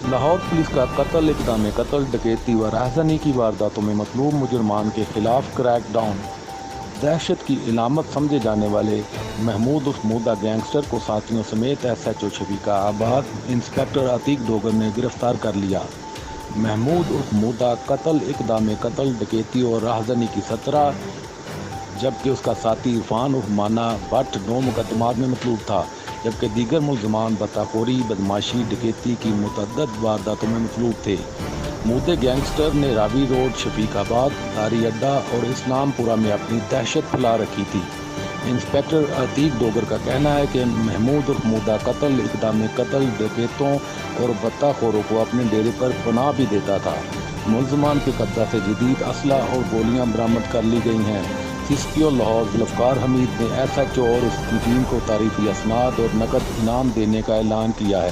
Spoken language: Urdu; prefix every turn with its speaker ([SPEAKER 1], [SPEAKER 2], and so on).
[SPEAKER 1] لاہور پولیس کا قتل، اقدام قتل، ڈکیتی و رہزنی کی وارداتوں میں مطلوب مجرمان کے خلاف کریک ڈاؤن۔ دہشت کی علامت سمجھے جانے والے محمود عرف مودا گینگسٹر کو ساتھیوں سمیت ایس ایچ او شفیقہ آباد انسپکٹر عتیق ڈوگر نے گرفتار کر لیا۔ محمود عرف مودا قتل، اقدام قتل، ڈکیتی اور رہزنی کی 17 جبکہ اس کا ساتھی عرفان عرف مانا بٹ 9 مقدمات میں مطلوب تھا، جبکہ دیگر ملزمان بطاخوری، بدماشی، ڈکیتی کی متعدد وارداتوں میں مطلوب تھے۔ مودے گینگسٹر نے راوی روڈ، شفیق آباد، داری اڈا اور اسلام پورہ میں اپنی دہشت پھیلا رکھی تھی۔ انسپکٹر عتیق ڈوگر کا کہنا ہے کہ محمود عرف مودا قتل، اقدام قتل، ڈکیتوں اور بطاخوروں کو اپنے ڈیرے پر پناہ بھی دیتا تھا۔ ملزمان کے قبضہ سے جدید اسلحہ اور گولیاں برآمد کر لی گئی ہیں۔ ایس پی او لاہور ذوالفقار حمید نے ایس ایچ او اور اس کی ٹیم کو تعریفی اسناد اور نقد انعام دینے کا اعلان کیا ہے۔